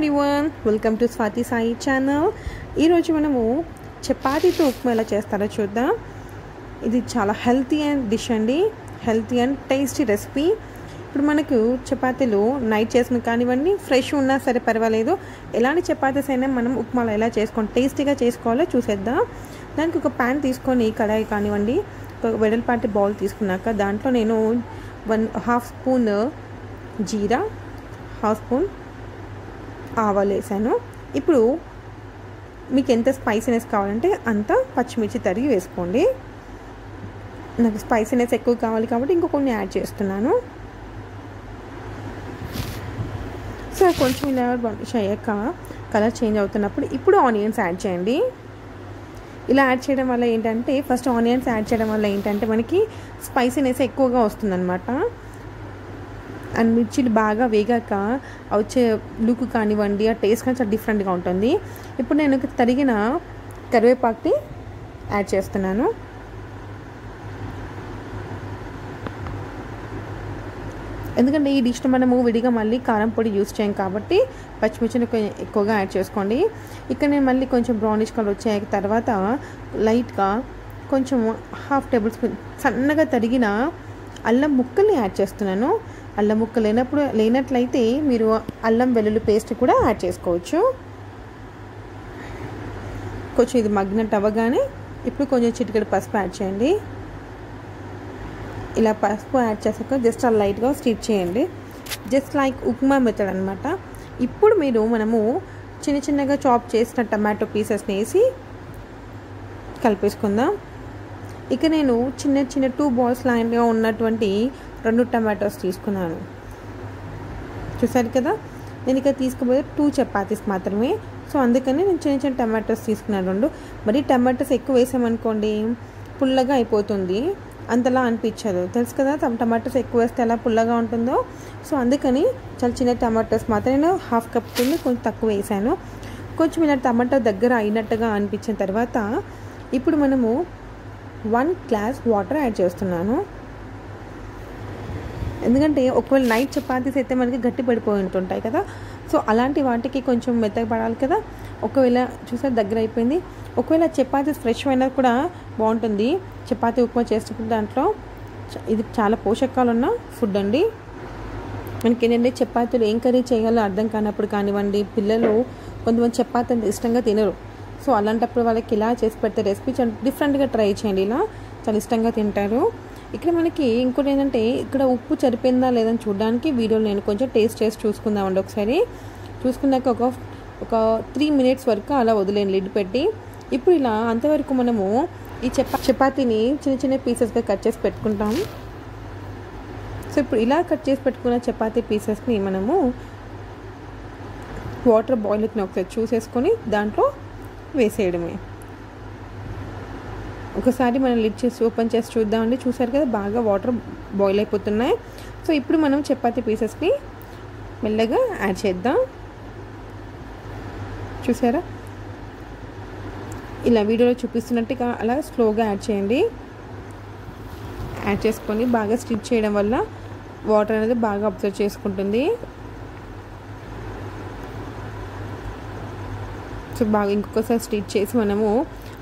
Everyone, welcome to Swathi Sai channel. ఈరోజు మనము చపాతీతో ఉప్మా ఎలా చేస్తారో చూద్దాం. ఇది చాలా హెల్తీ అండ్ డిష్ అండి, హెల్తీ అండ్ టేస్టీ రెసిపీ. ఇప్పుడు మనకు చపాతీలు నైట్ చేసిన కానివ్వండి, ఫ్రెష్ ఉన్నా సరే పర్వాలేదు, ఎలాంటి చపాతీస్ అయినా మనం ఉప్మాలో ఎలా చేసుకొని టేస్టీగా చేసుకోవాలో చూసేద్దాం. దానికి ఒక ప్యాన్ తీసుకొని కడాయి కానివ్వండి, ఒక వెడల్పాటి బౌల్ తీసుకున్నాక దాంట్లో నేను 1/2 స్పూన్ జీరా, 1/2 స్పూన్ ఆవాలు వేసాను. ఇప్పుడు మీకు ఎంత స్పైసీనెస్ కావాలంటే అంత పచ్చిమిర్చి తరిగి వేసుకోండి. నాకు స్పైసీనెస్ ఎక్కువ కావాలి కాబట్టి ఇంకో కొన్ని యాడ్ చేస్తున్నాను. సో కొంచెం ఇలా అయ్యాక కలర్ చేంజ్ అవుతున్నప్పుడు ఇప్పుడు ఆనియన్స్ యాడ్ చేయండి. ఇలా యాడ్ చేయడం వల్ల ఏంటంటే, ఫస్ట్ ఆనియన్స్ యాడ్ చేయడం వల్ల ఏంటంటే మనకి స్పైసీనెస్ ఎక్కువగా వస్తుందన్నమాట. అండ్ మిర్చీలు బాగా వేగాక వచ్చే లుక్ కానివ్వండి, ఆ టేస్ట్ కానీ చాలా డిఫరెంట్గా ఉంటుంది. ఇప్పుడు నేను తరిగిన కరివేపాకుని యాడ్ చేస్తున్నాను. ఎందుకంటే ఈ డిష్లో మనము విడిగా మళ్ళీ కారం పొడి యూస్ చేయం కాబట్టి పచ్చిమిర్చిని ఎక్కువగా యాడ్ చేసుకోండి. ఇక్కడ నేను మళ్ళీ కొంచెం బ్రౌనిష్ కలర్ వచ్చే తర్వాత లైట్గా కొంచెం 1/2 టేబుల్ స్పూన్ సన్నగా తరిగిన అల్లం ముక్కల్ని యాడ్ చేస్తున్నాను. అల్లం ముక్క లేనట్లయితే మీరు అల్లం వెల్లుల్లి పేస్ట్ కూడా యాడ్ చేసుకోవచ్చు. కొంచెం ఇది మగ్గినట్టు అవ్వగానే ఇప్పుడు కొంచెం చిటికెడు పసుపు యాడ్ చేయండి. ఇలా పసుపు యాడ్ చేసాక జస్ట్ అలా లైట్గా స్టిర్ చేయండి, జస్ట్ లైక్ ఉప్మా మెథడ్ అనమాట. ఇప్పుడు మనము చిన్న చిన్నగా చాప్ చేసిన టమాటో పీసెస్ని వేసి కలిపేసుకుందాం. ఇక నేను చిన్న 2 బాల్స్ లాగా ఉన్నటువంటి 2 టమాటోస్ తీసుకున్నాను. చూసారు కదా, నేను ఇక్కడ తీసుకుపోతే 2 చపాతీస్ మాత్రమే. సో అందుకని నేను చిన్న టమాటోస్ తీసుకున్నాను 2. మరి టమాటోస్ ఎక్కువ వేసామనుకోండి పుల్లగా అయిపోతుంది, అంతలా అనిపించదు. తెలుసు కదా, టమాటోస్ ఎక్కువ వేస్తే ఎలా పుల్లగా ఉంటుందో. సో అందుకని చాలా చిన్న టమాటోస్ మాత్రం నేను 1/2 కప్ కింద కొంచెం తక్కువ వేసాను. కొంచెం ఇలా టమాటో దగ్గర అయినట్టుగా అనిపించిన తర్వాత ఇప్పుడు మనము 1 గ్లాస్ వాటర్ యాడ్ చేస్తున్నాను. ఎందుకంటే ఒకవేళ నైట్ చపాతీస్ అయితే మనకి గట్టి పడిపోయి ఉంటుంటాయి కదా, సో అలాంటి వాటికి కొంచెం మెత్తగా పడాలి కదా. ఒకవేళ చూసారు దగ్గర అయిపోయింది. ఒకవేళ చపాతీస్ ఫ్రెష్ అయినా కూడా బాగుంటుంది. చపాతీ ఉప్మా చేసేటప్పుడు దాంట్లో ఇది చాలా పోషకాలు ఉన్న ఫుడ్ అండి. మనకి ఏంటంటే చపాతీలు ఏం కర్రీ చేయాలో అర్థం కానప్పుడు కానివ్వండి, పిల్లలు కొంతమంది చపాతీ అంత ఇష్టంగా తినరు. సో అలాంటప్పుడు వాళ్ళకి ఇలా చేసి పెడితే రెసిపీ చాలా డిఫరెంట్గా ట్రై చేయండి, ఇలా చాలా ఇష్టంగా తింటారు. ఇక్కడ మనకి ఇంకోటి ఏంటంటే, ఇక్కడ ఉప్పు సరిపోయిందా లేదని చూడడానికి వీడియోలో నేను కొంచెం టేస్ట్ చేసి చూసుకుందామండి. ఒకసారి చూసుకున్నాక ఒక 3 మినిట్స్ వరకు అలా వదిలేను లిడ్ పెట్టి. ఇప్పుడు ఇలా అంతవరకు మనము ఈ చపాతీని చిన్న పీసెస్గా కట్ చేసి పెట్టుకుంటాం. సో ఇప్పుడు ఇలా కట్ చేసి పెట్టుకున్న చపాతీ పీసెస్ని మనము వాటర్ బాయిల్ అవుతున్న ఒకసారి చూసేసుకొని దాంట్లో వేసేయడమే. ఒకసారి మనం లిడ్ చేసి ఓపెన్ చేసి చూద్దామండి. చూసారు కదా, బాగా వాటర్ బాయిల్ అయిపోతున్నాయి. సో ఇప్పుడు మనం చపాతీ పీసెస్ని మెల్లగా యాడ్ చేద్దాం. చూసారా, ఇలా వీడియోలో చూపిస్తున్నట్టుగా అలా స్లోగా యాడ్ చేయండి. యాడ్ చేసుకొని బాగా స్టిచ్ చేయడం వల్ల వాటర్ అనేది బాగా అబ్జర్వ్ చేసుకుంటుంది. సో బాగా ఇంకొకసారి స్టిచ్ చేసి మనము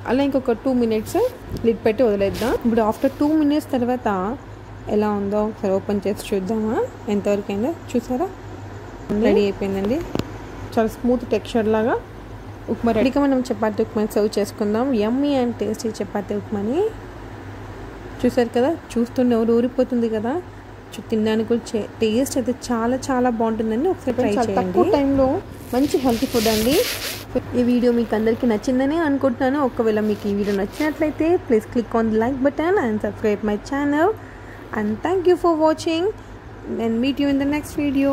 అలా ఇంకొక 2 మినిట్స్ లిడ్ పెట్టి వదిలేద్దాం. ఇప్పుడు ఆఫ్టర్ 2 మినిట్స్ తర్వాత ఎలా ఉందో ఒకసారి ఓపెన్ చేసి చూద్దామా ఎంతవరకు అయిందో. చూసారా, రెడీ అయిపోయిందండి. చాలా స్మూత్ టెక్స్చర్ లాగా ఉప్మా రెడీగా. మనం చపాతీ ఉప్మాని సర్వ్ చేసుకుందాం. యమ్మీ అండ్ టేస్టీ చపాతీ ఉప్మాని. చూసారు కదా, చూస్తుండే ఎవరు ఊరిపోతుంది కదా. తినడానికి కూడా టేస్ట్ అయితే చాలా బాగుంటుందండి. ఒకసారి ట్రై చేయండి. తక్కువ టైంలో మంచి హెల్తీ ఫుడ్ అండి. ఈ వీడియో మీకు అందరికీ నచ్చిందని అనుకుంటున్నాను. ఒకవేళ మీకు ఈ వీడియో నచ్చినట్లయితే please click on the like button and subscribe my channel. And thank you for watching and meet you in the next video.